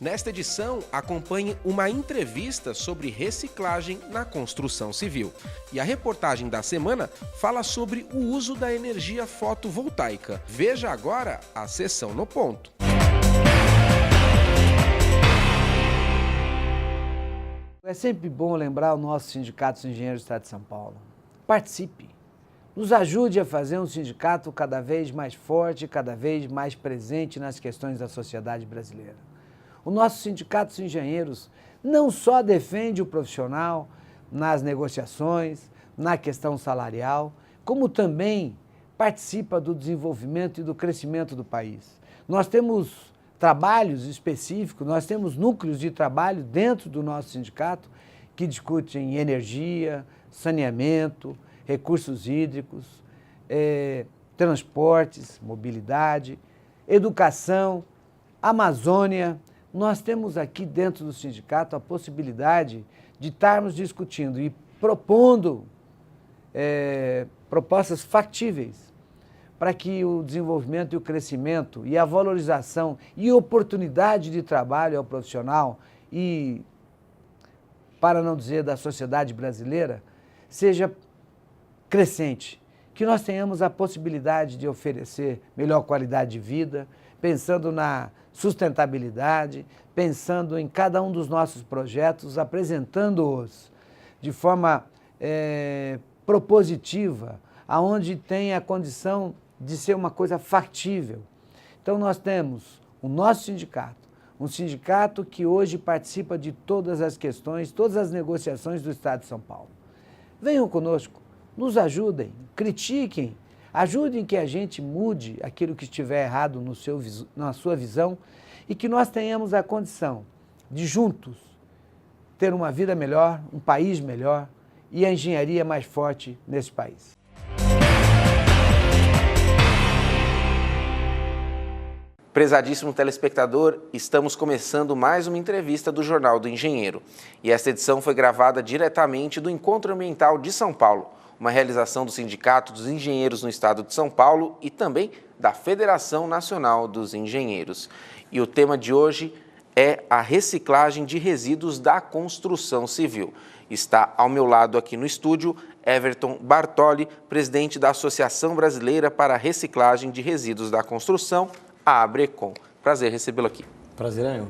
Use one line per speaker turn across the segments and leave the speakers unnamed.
Nesta edição, acompanhe uma entrevista sobre reciclagem na construção civil. E a reportagem da semana fala sobre o uso da energia fotovoltaica. Veja agora a sessão no ponto.
É sempre bom lembrar o nosso Sindicato dos Engenheiros do Estado de São Paulo. Participe, nos ajude a fazer um sindicato cada vez mais forte, cada vez mais presente nas questões da sociedade brasileira. O nosso Sindicato dos Engenheiros não só defende o profissional nas negociações, na questão salarial, como também participa do desenvolvimento e do crescimento do país. Nós temos trabalhos específicos, nós temos núcleos de trabalho dentro do nosso sindicato que discutem energia, saneamento, recursos hídricos, transportes, mobilidade, educação, Amazônia. Nós temos aqui dentro do sindicato a possibilidade de estarmos discutindo e propondo propostas factíveis para que o desenvolvimento e o crescimento e a valorização e oportunidade de trabalho ao profissional e, para não dizer da sociedade brasileira, seja crescente, que nós tenhamos a possibilidade de oferecer melhor qualidade de vida, pensando na sustentabilidade, pensando em cada um dos nossos projetos, apresentando-os de forma propositiva, aonde tem a condição de ser uma coisa factível. Então nós temos o nosso sindicato, um sindicato que hoje participa de todas as questões, todas as negociações do Estado de São Paulo. Venham conosco, nos ajudem, critiquem, ajudem que a gente mude aquilo que estiver errado na sua visão e que nós tenhamos a condição de juntos ter uma vida melhor, um país melhor e a engenharia mais forte nesse país.
Prezadíssimo telespectador, estamos começando mais uma entrevista do Jornal do Engenheiro. E esta edição foi gravada diretamente do Encontro Ambiental de São Paulo, uma realização do Sindicato dos Engenheiros no Estado de São Paulo e também da Federação Nacional dos Engenheiros. E o tema de hoje é a reciclagem de resíduos da construção civil. Está ao meu lado aqui no estúdio Everton Bartoli, presidente da Associação Brasileira para a Reciclagem de Resíduos da Construção, a ABRECOM. Prazer recebê-lo aqui.
Prazer é meu.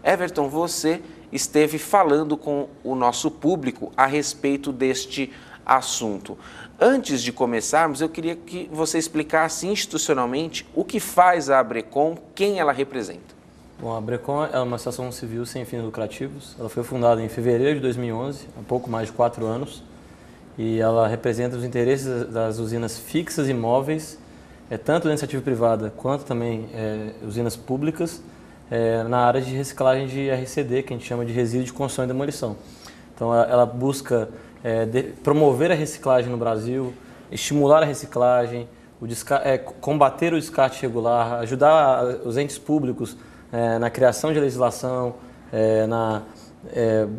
Everton, você esteve falando com o nosso público a respeito deste assunto. Antes de começarmos, eu queria que você explicasse institucionalmente o que faz a ABRECOM, quem ela representa.
Bom, a ABRECOM é uma associação civil sem fins lucrativos. Ela foi fundada em fevereiro de 2011, há pouco mais de 4 anos, e ela representa os interesses das usinas fixas e móveis, tanto da iniciativa privada quanto também usinas públicas, na área de reciclagem de RCD, que a gente chama de resíduo de construção e demolição. Então, ela busca promover a reciclagem no Brasil, estimular a reciclagem, combater o descarte regular, ajudar os entes públicos na criação de legislação, na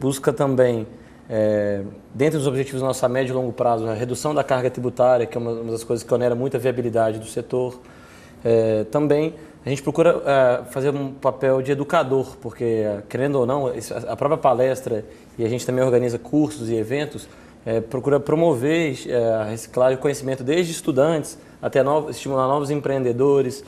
busca também, dentro dos objetivos da nossa médio e longo prazo, a redução da carga tributária, que é uma das coisas que onera muito a viabilidade do setor. Também a gente procura fazer um papel de educador, porque, querendo ou não, a própria palestra, e a gente também organiza cursos e eventos, procura promover a reciclagem e o conhecimento desde estudantes até estimular novos empreendedores,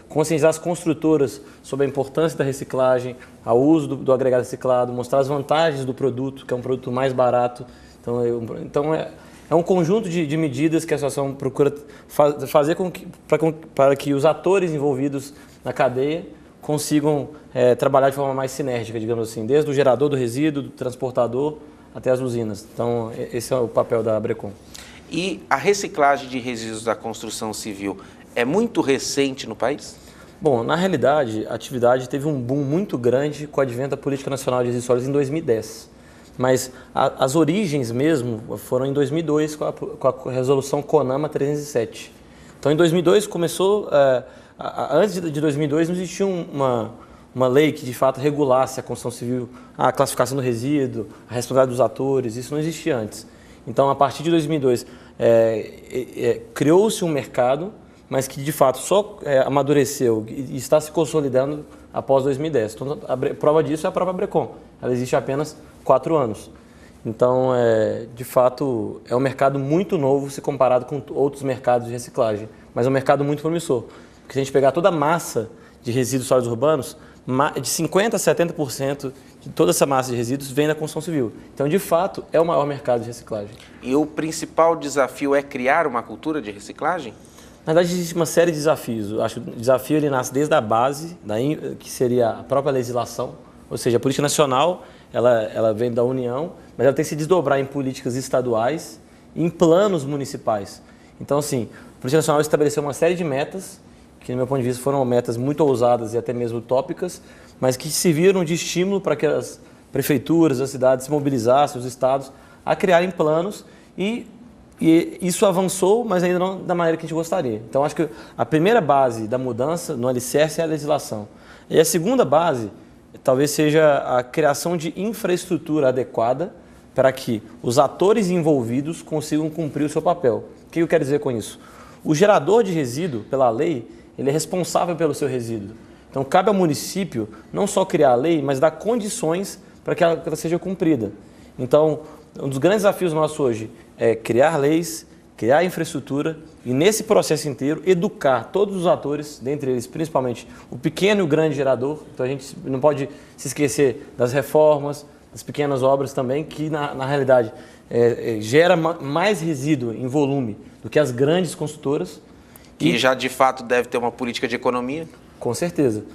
conscientizar as construtoras sobre a importância da reciclagem, ao uso do agregado reciclado, mostrar as vantagens do produto, que é um produto mais barato. Então é um conjunto de medidas que a associação procura fazer para que os atores envolvidos na cadeia consigam trabalhar de forma mais sinérgica, digamos assim, desde o gerador do resíduo, do transportador, até as usinas. Então, esse é o papel da ABRECOM.
E a reciclagem de resíduos da construção civil é muito recente no país?
Bom, na realidade, a atividade teve um boom muito grande com o advento da Política Nacional de Resíduos Sólidos em 2010. Mas as origens mesmo foram em 2002 com a resolução CONAMA 307. Então, em 2002 começou... antes de 2002 não existia uma lei que de fato regulasse a construção civil, a classificação do resíduo, a responsabilidade dos atores, isso não existia antes. Então, a partir de 2002, criou-se um mercado, mas que de fato só amadureceu e está se consolidando após 2010. Então, a prova disso é a própria Brecon. Ela existe há apenas 4 anos. Então, de fato, é um mercado muito novo se comparado com outros mercados de reciclagem, mas é um mercado muito promissor. Porque se a gente pegar toda a massa de resíduos sólidos urbanos, de 50% a 70% de toda essa massa de resíduos vem da construção civil. Então, de fato, é o maior mercado de reciclagem.
E o principal desafio é criar uma cultura de reciclagem?
Na verdade, existe uma série de desafios. Eu acho que o desafio ele nasce desde a base, que seria a própria legislação, ou seja, a política nacional ela vem da União, mas ela tem que se desdobrar em políticas estaduais e em planos municipais. Então, assim, a política nacional estabeleceu uma série de metas, que, no meu ponto de vista, foram metas muito ousadas e até mesmo utópicas, mas que serviram de estímulo para que as prefeituras, as cidades se mobilizassem, os estados, a criarem planos e isso avançou, mas ainda não da maneira que a gente gostaria. Então, acho que a primeira base da mudança no alicerce é a legislação. E a segunda base talvez seja a criação de infraestrutura adequada para que os atores envolvidos consigam cumprir o seu papel. O que eu quero dizer com isso? O gerador de resíduo, pela lei, ele é responsável pelo seu resíduo. Então, cabe ao município não só criar a lei, mas dar condições para que ela seja cumprida. Então, um dos grandes desafios nossos hoje é criar leis, criar infraestrutura e, nesse processo inteiro, educar todos os atores, dentre eles, principalmente, o pequeno e o grande gerador. Então, a gente não pode se esquecer das reformas, das pequenas obras também, que, na realidade, gera mais resíduo em volume do que as grandes construtoras.
Que já, de fato, deve ter uma política de economia?
Com certeza.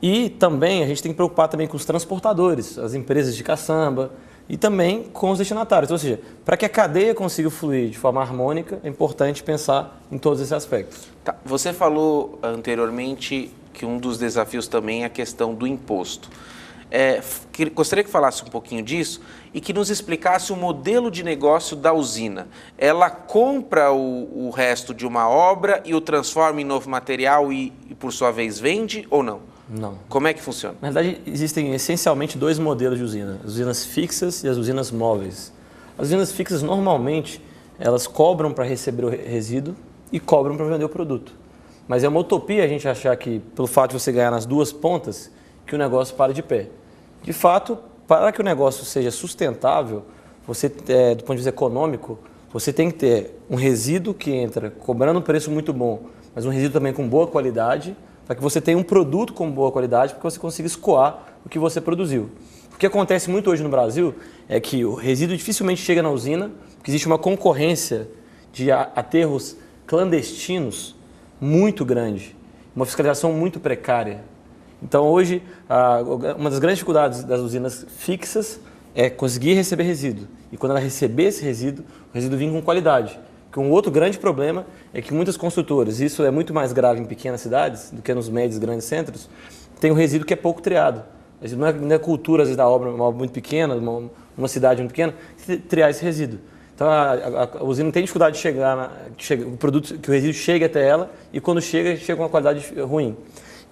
E também a gente tem que preocupar também com os transportadores, as empresas de caçamba, e também com os destinatários. Ou seja, para que a cadeia consiga fluir de forma harmônica, é importante pensar em todos esses aspectos.
Tá. Você falou anteriormente que um dos desafios também é a questão do imposto. Gostaria que falasse um pouquinho disso e que nos explicasse o modelo de negócio da usina. Ela compra o resto de uma obra e o transforma em novo material e, por sua vez, vende ou não?
Não.
Como é que funciona?
Na verdade, existem essencialmente 2 modelos de usina, as usinas fixas e as usinas móveis. As usinas fixas, normalmente, elas cobram para receber o resíduo e cobram para vender o produto. Mas é uma utopia a gente achar que, pelo fato de você ganhar nas 2 pontas, que o negócio para de pé. De fato, para que o negócio seja sustentável, você, do ponto de vista econômico, você tem que ter um resíduo que entra cobrando um preço muito bom, mas um resíduo também com boa qualidade, para que você tenha um produto com boa qualidade, para que você consiga escoar o que você produziu. O que acontece muito hoje no Brasil é que o resíduo dificilmente chega na usina, porque existe uma concorrência de aterros clandestinos muito grande, uma fiscalização muito precária. Então, hoje, uma das grandes dificuldades das usinas fixas é conseguir receber resíduo. E quando ela receber esse resíduo, o resíduo vem com qualidade. Porque um outro grande problema é que muitas construtoras, isso é muito mais grave em pequenas cidades do que nos médios e grandes centros, tem um resíduo que é pouco triado. Não é cultura, às vezes, da obra, uma obra muito pequena, uma cidade muito pequena, triar esse resíduo. Então, a usina tem dificuldade de o produto, que o resíduo chegue até ela, e quando chega com uma qualidade ruim.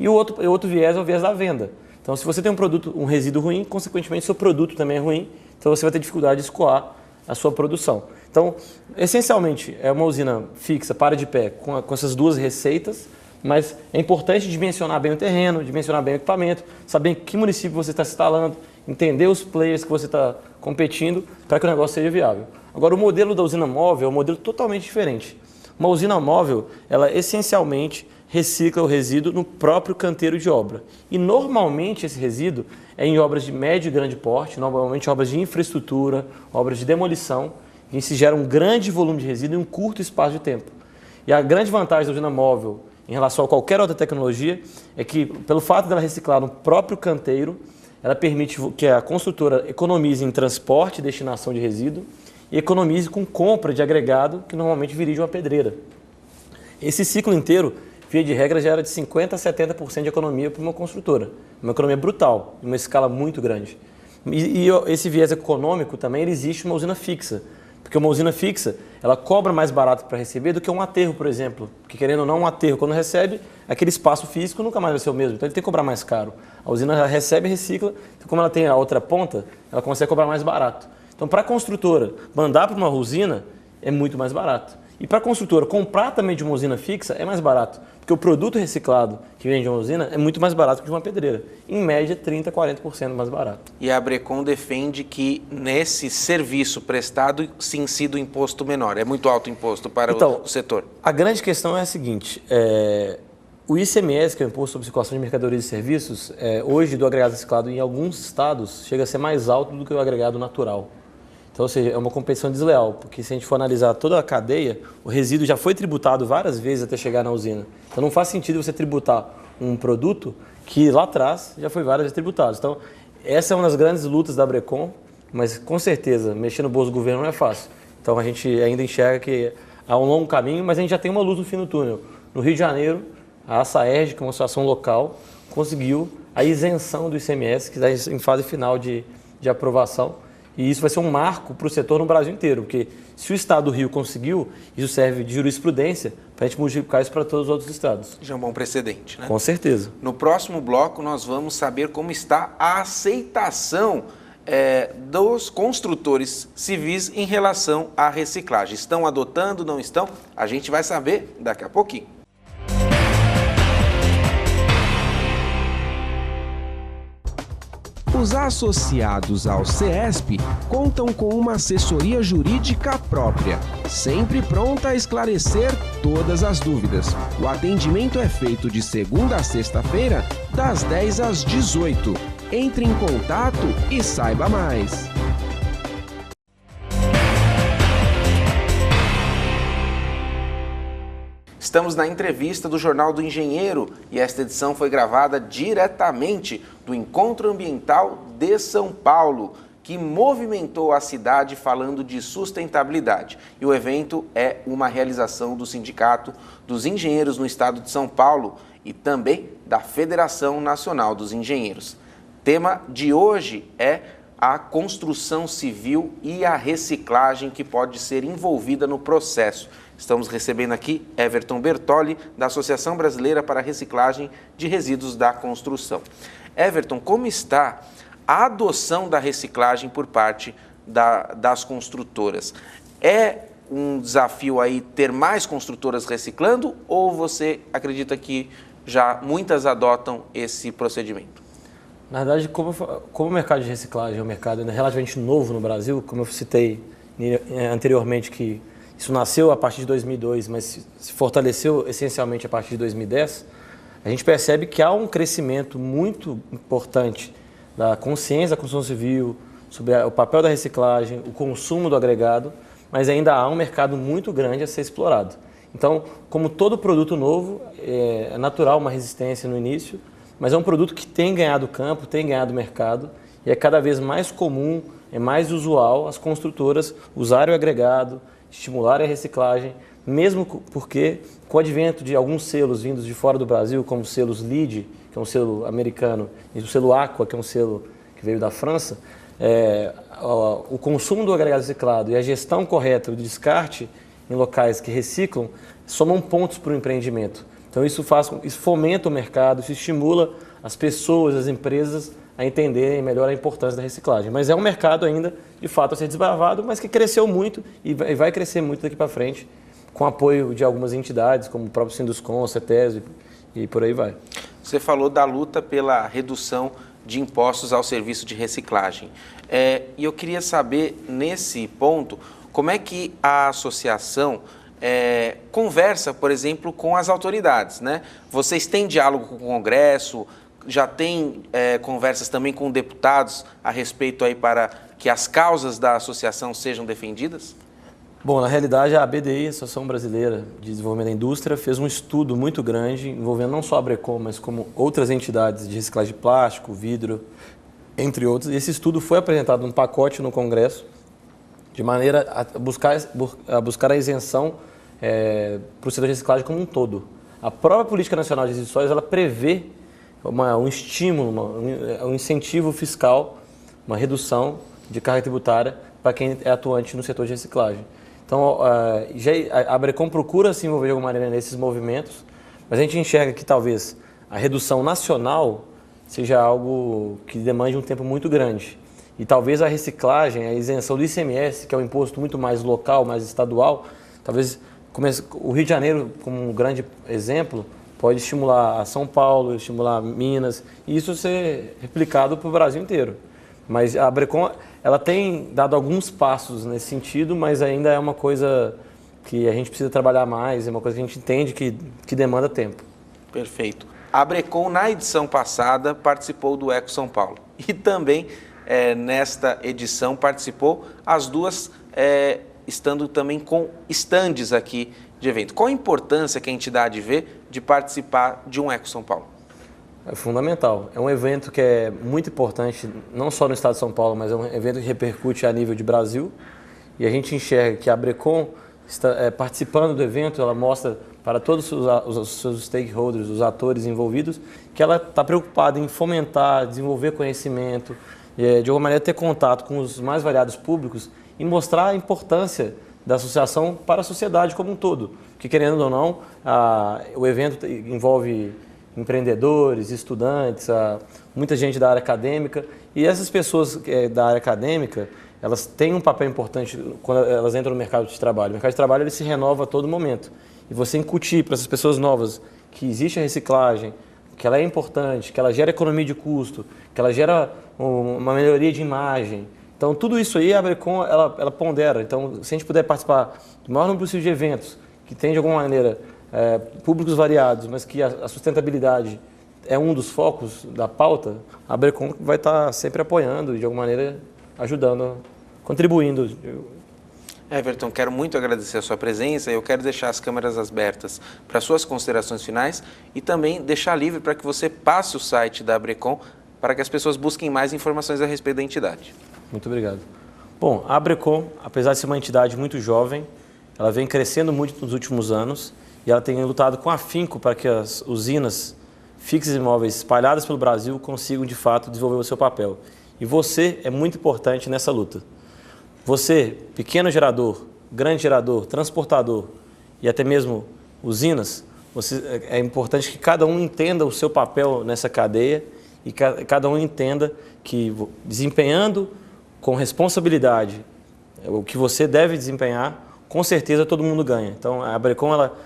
E o outro viés é o viés da venda. Então, se você tem um resíduo ruim, consequentemente, seu produto também é ruim, então você vai ter dificuldade de escoar a sua produção. Então, essencialmente, é uma usina fixa, para de pé, com essas 2 receitas, mas é importante dimensionar bem o terreno, dimensionar bem o equipamento, saber em que município você está se instalando, entender os players que você está competindo para que o negócio seja viável. Agora, o modelo da usina móvel é um modelo totalmente diferente. Uma usina móvel, ela essencialmente recicla o resíduo no próprio canteiro de obra. E normalmente esse resíduo é em obras de médio e grande porte, normalmente obras de infraestrutura, obras de demolição, em que se gera um grande volume de resíduo em um curto espaço de tempo. E a grande vantagem da usina móvel em relação a qualquer outra tecnologia é que, pelo fato dela reciclar no próprio canteiro, ela permite que a construtora economize em transporte e destinação de resíduo e economize com compra de agregado, que normalmente viria de uma pedreira. Esse ciclo inteiro, via de regra, gera de 50% a 70% de economia para uma construtora. Uma economia brutal, em uma escala muito grande. E esse viés econômico também ele existe numa usina fixa. Porque uma usina fixa, ela cobra mais barato para receber do que um aterro, por exemplo. Porque, querendo ou não, um aterro, quando recebe, aquele espaço físico nunca mais vai ser o mesmo. Então, ele tem que cobrar mais caro. A usina ela recebe e recicla. Então, como ela tem a outra ponta, ela consegue cobrar mais barato. Então, para a construtora, mandar para uma usina é muito mais barato. E para a construtora comprar também de uma usina fixa é mais barato, porque o produto reciclado que vem de uma usina é muito mais barato que de uma pedreira. Em média, 30% a 40% mais barato.
E a Abrecon defende que nesse serviço prestado, sim, sido imposto menor. É muito alto o imposto para o setor.
A grande questão é a seguinte, o ICMS, que é o Imposto sobre Circulação de Mercadorias e Serviços, hoje do agregado reciclado em alguns estados chega a ser mais alto do que o agregado natural. Então, ou seja, é uma competição desleal, porque se a gente for analisar toda a cadeia, o resíduo já foi tributado várias vezes até chegar na usina. Então, não faz sentido você tributar um produto que lá atrás já foi várias vezes tributado. Então, essa é uma das grandes lutas da Abrecon, mas com certeza, mexer no bolso do governo não é fácil. Então, a gente ainda enxerga que há um longo caminho, mas a gente já tem uma luz no fim do túnel. No Rio de Janeiro, a Asaerj, que é uma associação local, conseguiu a isenção do ICMS, que está em fase final de aprovação. E isso vai ser um marco para o setor no Brasil inteiro, porque se o estado do Rio conseguiu, isso serve de jurisprudência para a gente multiplicar isso para todos os outros estados.
Já é um bom precedente, né?
Com certeza.
No próximo bloco, nós vamos saber como está a aceitação dos construtores civis em relação à reciclagem. Estão adotando, não estão? A gente vai saber daqui a pouquinho.
Os associados ao CESP contam com uma assessoria jurídica própria, sempre pronta a esclarecer todas as dúvidas. O atendimento é feito de segunda a sexta-feira, das 10 às 18. Entre em contato e saiba mais.
Estamos na entrevista do Jornal do Engenheiro e esta edição foi gravada diretamente do Encontro Ambiental de São Paulo, que movimentou a cidade falando de sustentabilidade. E o evento é uma realização do Sindicato dos Engenheiros no Estado de São Paulo e também da Federação Nacional dos Engenheiros. Tema de hoje é a construção civil e a reciclagem que pode ser envolvida no processo. Estamos recebendo aqui Everton Bertoli, da Associação Brasileira para a Reciclagem de Resíduos da Construção. Everton, como está a adoção da reciclagem por parte das construtoras? É um desafio aí ter mais construtoras reciclando ou você acredita que já muitas adotam esse procedimento?
Na verdade, como o mercado de reciclagem é um mercado relativamente novo no Brasil, como eu citei anteriormente que isso nasceu a partir de 2002, mas se fortaleceu essencialmente a partir de 2010, a gente percebe que há um crescimento muito importante da consciência da construção civil, sobre o papel da reciclagem, o consumo do agregado, mas ainda há um mercado muito grande a ser explorado. Então, como todo produto novo, é natural uma resistência no início, mas é um produto que tem ganhado campo, tem ganhado mercado, e é cada vez mais comum, é mais usual as construtoras usarem o agregado, estimularem a reciclagem, mesmo porque com o advento de alguns selos vindos de fora do Brasil, como os selos LEED, que é um selo americano, e o selo Aqua, que é um selo que veio da França, o consumo do agregado reciclado e a gestão correta do descarte em locais que reciclam somam pontos para o empreendimento. Então isso fomenta o mercado, isso estimula as pessoas, as empresas a entenderem melhor a importância da reciclagem. Mas é um mercado ainda, de fato, a ser desbravado, mas que cresceu muito e vai crescer muito daqui para frente, com apoio de algumas entidades, como o próprio Sinduscon, a CETESB e por aí vai.
Você falou da luta pela redução de impostos ao serviço de reciclagem. E eu queria saber, nesse ponto, como é que a associação conversa, por exemplo, com as autoridades, né? Vocês têm diálogo com o Congresso, já tem conversas também com deputados a respeito aí para que as causas da associação sejam defendidas?
Bom, na realidade, a ABDI, a Associação Brasileira de Desenvolvimento da Indústria, fez um estudo muito grande, envolvendo não só a Abrecon, mas como outras entidades de reciclagem de plástico, vidro, entre outros. E esse estudo foi apresentado num pacote no Congresso, de maneira a buscar a isenção para o setor de reciclagem como um todo. A própria Política Nacional de Resíduos Sólidos, ela prevê um estímulo, um incentivo fiscal, uma redução de carga tributária para quem é atuante no setor de reciclagem. Então, a Abrecon procura se envolver de alguma maneira nesses movimentos, mas a gente enxerga que talvez a redução nacional seja algo que demande um tempo muito grande. E talvez a reciclagem, a isenção do ICMS, que é um imposto muito mais local, mais estadual, talvez O Rio de Janeiro, como um grande exemplo, pode estimular a São Paulo, estimular Minas, e isso ser replicado para o Brasil inteiro. Mas a Abrecon, ela tem dado alguns passos nesse sentido, mas ainda é uma coisa que a gente precisa trabalhar mais, é uma coisa que a gente entende que demanda tempo.
Perfeito. A Abrecon, na edição passada, participou do Eco São Paulo. E também, nesta edição, participou as duas, estando também com estandes aqui de evento. Qual a importância que a entidade vê de participar de um Eco São Paulo?
É fundamental. É um evento que é muito importante, não só no estado de São Paulo, mas é um evento que repercute a nível de Brasil. E a gente enxerga que a Abrecon, participando do evento, ela mostra para todos os seus stakeholders, os atores envolvidos, que ela está preocupada em fomentar, desenvolver conhecimento, de alguma maneira ter contato com os mais variados públicos e mostrar a importância da associação para a sociedade como um todo. Porque, querendo ou não, o evento envolve empreendedores, estudantes, muita gente da área acadêmica, e essas pessoas da área acadêmica, elas têm um papel importante quando elas entram no mercado de trabalho. O mercado de trabalho ele se renova a todo momento. E você incutir para essas pessoas novas que existe a reciclagem, que ela é importante, que ela gera economia de custo, que ela gera uma melhoria de imagem. Então, tudo isso aí a Abrecon ela pondera. Então, se a gente puder participar do maior número possível de eventos, que tem de alguma maneira públicos variados, mas que a sustentabilidade é um dos focos da pauta, a Abrecon vai estar sempre apoiando e de alguma maneira ajudando, contribuindo.
Everton, quero muito agradecer a sua presença e eu quero deixar as câmeras abertas para suas considerações finais e também deixar livre para que você passe o site da Abrecon para que as pessoas busquem mais informações a respeito da entidade.
Muito obrigado. Bom, a Abrecon, apesar de ser uma entidade muito jovem, ela vem crescendo muito nos últimos anos e ela tem lutado com afinco para que as usinas fixas e móveis espalhadas pelo Brasil consigam, de fato, desenvolver o seu papel. E você é muito importante nessa luta. Você, pequeno gerador, grande gerador, transportador e até mesmo usinas, é importante que cada um entenda o seu papel nessa cadeia e cada um entenda que desempenhando com responsabilidade o que você deve desempenhar, com certeza todo mundo ganha. Então a Abrecon ela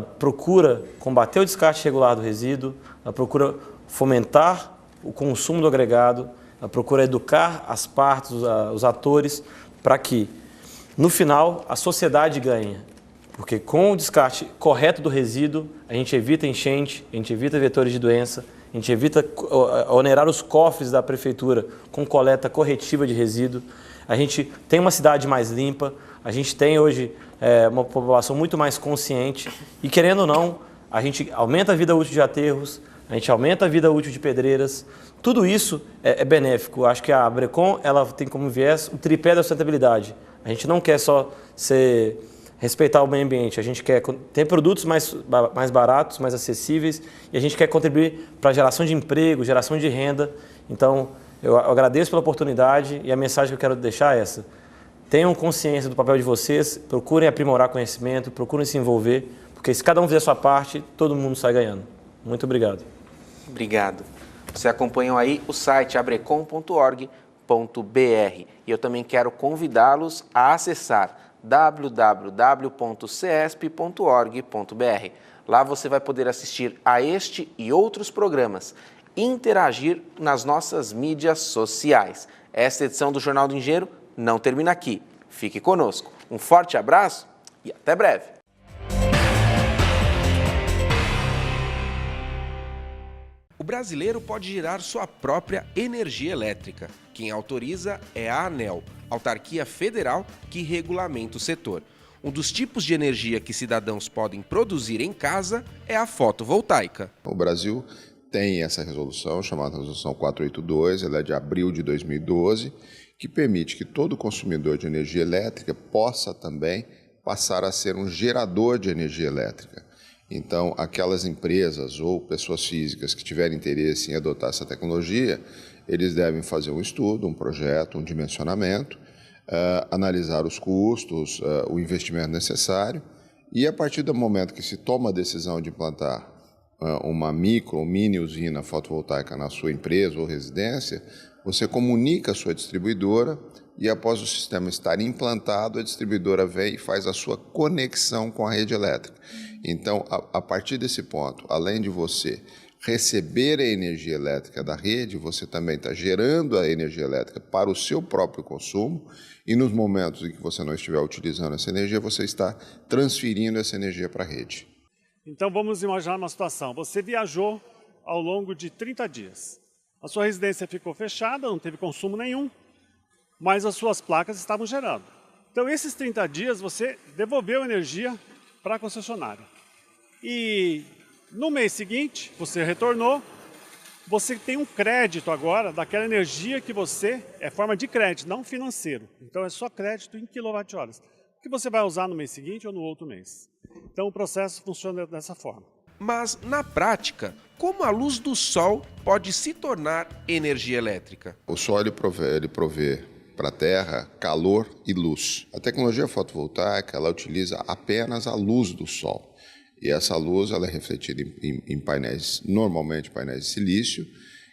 procura combater o descarte irregular do resíduo, ela procura fomentar o consumo do agregado, ela procura educar as partes, os atores, para que, no final, a sociedade ganhe. Porque com o descarte correto do resíduo, a gente evita enchente, a gente evita vetores de doença, a gente evita onerar os cofres da prefeitura com coleta corretiva de resíduo, a gente tem uma cidade mais limpa, a gente tem hoje uma população muito mais consciente e, querendo ou não, a gente aumenta a vida útil de aterros, a gente aumenta a vida útil de pedreiras. Tudo isso é benéfico. Acho que a Abrecon ela tem como viés o tripé da sustentabilidade. A gente não quer só respeitar o meio ambiente, a gente quer ter produtos mais baratos, mais acessíveis e a gente quer contribuir para a geração de emprego, geração de renda. Então, eu agradeço pela oportunidade e a mensagem que eu quero deixar é essa. Tenham consciência do papel de vocês, procurem aprimorar conhecimento, procurem se envolver, porque se cada um fizer a sua parte, todo mundo sai ganhando. Muito obrigado.
Obrigado. Você acompanhou aí o site abrecon.org.br e eu também quero convidá-los a acessar www.cesp.org.br. Lá você vai poder assistir a este e outros programas e interagir nas nossas mídias sociais. Esta edição do Jornal do Engenheiro não termina aqui. Fique conosco. Um forte abraço e até breve.
O brasileiro pode gerar sua própria energia elétrica. Quem autoriza é a ANEEL, autarquia federal que regulamenta o setor. Um dos tipos de energia que cidadãos podem produzir em casa é a fotovoltaica.
O Brasil tem essa resolução, chamada Resolução 482, ela é de abril de 2012, que permite que todo consumidor de energia elétrica possa também passar a ser um gerador de energia elétrica. Então, aquelas empresas ou pessoas físicas que tiverem interesse em adotar essa tecnologia, eles devem fazer um estudo, um projeto, um dimensionamento, analisar os custos, o investimento necessário e, a partir do momento que se toma a decisão de implantar uma micro ou mini usina fotovoltaica na sua empresa ou residência, Você comunica a sua distribuidora e após o sistema estar implantado, a distribuidora vem e faz a sua conexão com a rede elétrica. Então, a partir desse ponto, além de você receber a energia elétrica da rede, você também está gerando a energia elétrica para o seu próprio consumo e nos momentos em que você não estiver utilizando essa energia, você está transferindo essa energia para a rede.
Então vamos imaginar uma situação, você viajou ao longo de 30 dias, a sua residência ficou fechada, não teve consumo nenhum, mas as suas placas estavam gerando. Então esses 30 dias você devolveu energia para a concessionária. E no mês seguinte, você retornou, você tem um crédito agora daquela energia que você, é forma de crédito, não financeiro. Então é só crédito em quilowatt-horas, que você vai usar no mês seguinte ou no outro mês. Então o processo funciona dessa forma.
Mas, na prática, como a luz do sol pode se tornar energia elétrica?
O sol ele provê para a Terra calor e luz. A tecnologia fotovoltaica ela utiliza apenas a luz do sol. E essa luz ela é refletida em painéis, normalmente painéis de silício,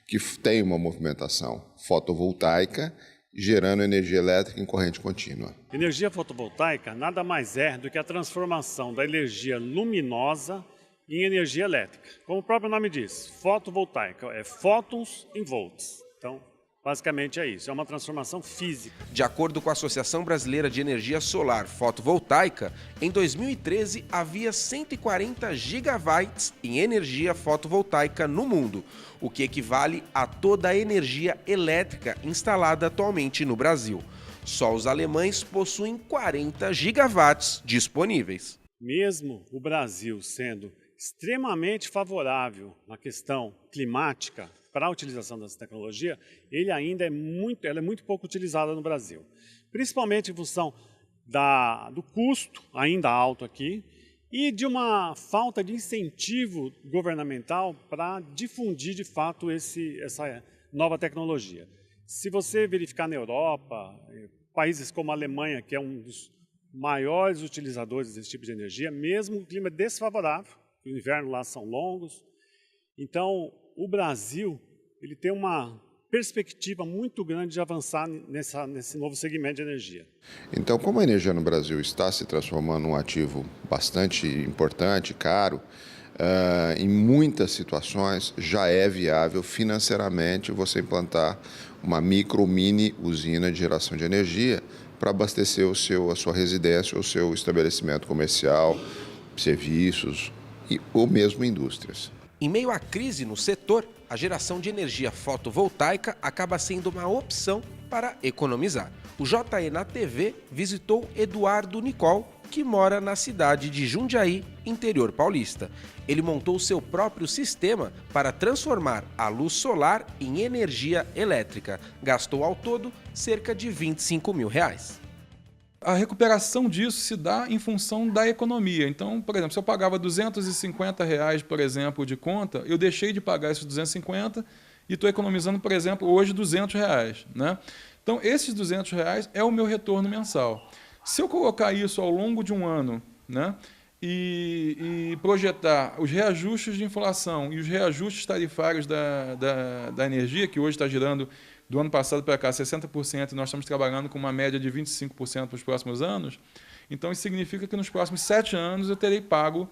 que tem uma movimentação fotovoltaica, gerando energia elétrica em corrente contínua.
Energia fotovoltaica nada mais é do que a transformação da energia luminosa em energia elétrica. Como o próprio nome diz, fotovoltaica, é fótons em volts. Então, basicamente é isso, é uma transformação física.
De acordo com a Associação Brasileira de Energia Solar Fotovoltaica, em 2013 havia 140 gigawatts em energia fotovoltaica no mundo, o que equivale a toda a energia elétrica instalada atualmente no Brasil. Só os alemães possuem 40 gigawatts disponíveis.
Mesmo o Brasil sendo extremamente favorável na questão climática, para a utilização dessa tecnologia, ela é muito pouco utilizada no Brasil. Principalmente em função do custo ainda alto aqui e de uma falta de incentivo governamental para difundir de fato essa nova tecnologia. Se você verificar na Europa, países como a Alemanha, que é um dos maiores utilizadores desse tipo de energia, mesmo o clima desfavorável, o inverno lá são longos, então o Brasil ele tem uma perspectiva muito grande de avançar nesse novo segmento de energia.
Então, como a energia no Brasil está se transformando num ativo bastante importante, caro, em muitas situações já é viável financeiramente você implantar uma micro ou mini usina de geração de energia para abastecer a sua residência, o seu estabelecimento comercial, serviços ou mesmo indústrias.
Em meio à crise no setor, a geração de energia fotovoltaica acaba sendo uma opção para economizar. O JE na TV visitou Eduardo Nicol, que mora na cidade de Jundiaí, interior paulista. Ele montou seu próprio sistema para transformar a luz solar em energia elétrica. Gastou ao todo cerca de R$25 mil.
A recuperação disso se dá em função da economia. Então, por exemplo, se eu pagava R$250, por exemplo, de conta, eu deixei de pagar esses 250 e estou economizando, por exemplo, hoje R$200, né? Então, esses R$200 é o meu retorno mensal. Se eu colocar isso ao longo de um ano, né, e projetar os reajustes de inflação e os reajustes tarifários da energia, que hoje está girando do ano passado para cá 60%, e nós estamos trabalhando com uma média de 25% para os próximos anos, então isso significa que nos próximos 7 anos eu terei pago,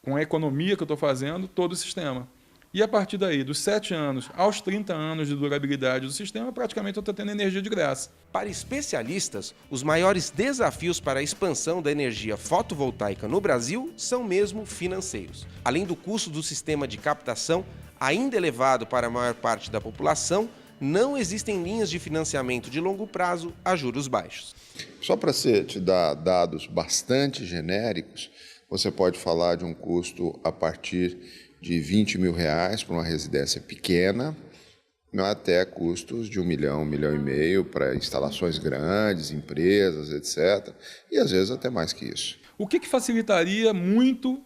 com a economia que eu estou fazendo, todo o sistema. E a partir daí, dos 7 anos aos 30 anos de durabilidade do sistema, praticamente eu estou tendo energia de graça.
Para especialistas, os maiores desafios para a expansão da energia fotovoltaica no Brasil são mesmo financeiros. Além do custo do sistema de captação, ainda elevado para a maior parte da população, não existem linhas de financiamento de longo prazo a juros baixos.
Só para te dar dados bastante genéricos, você pode falar de um custo a partir de R$20 mil para uma residência pequena, até custos de R$1 milhão, R$1,5 milhão para instalações grandes, empresas, etc. E às vezes até mais que isso.
O que facilitaria muito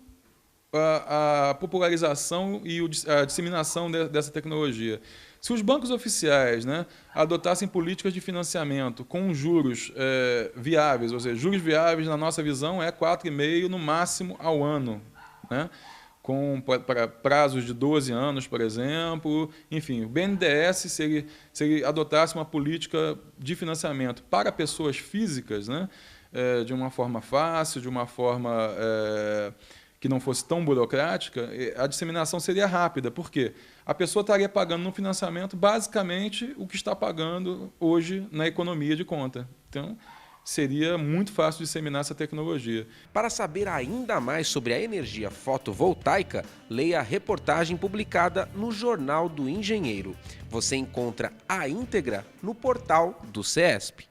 a popularização e a disseminação dessa tecnologia? Se os bancos oficiais, né, adotassem políticas de financiamento com juros viáveis, ou seja, juros viáveis na nossa visão é 4,5% no máximo ao ano, né? para prazos de 12 anos, por exemplo. Enfim, o BNDES, se ele adotasse uma política de financiamento para pessoas físicas, né, de uma forma fácil, de uma forma que não fosse tão burocrática, a disseminação seria rápida. Por quê? A pessoa estaria pagando no financiamento basicamente o que está pagando hoje na economia de conta. Então, seria muito fácil disseminar essa tecnologia.
Para saber ainda mais sobre a energia fotovoltaica, leia a reportagem publicada no Jornal do Engenheiro. Você encontra a íntegra no portal do CESP.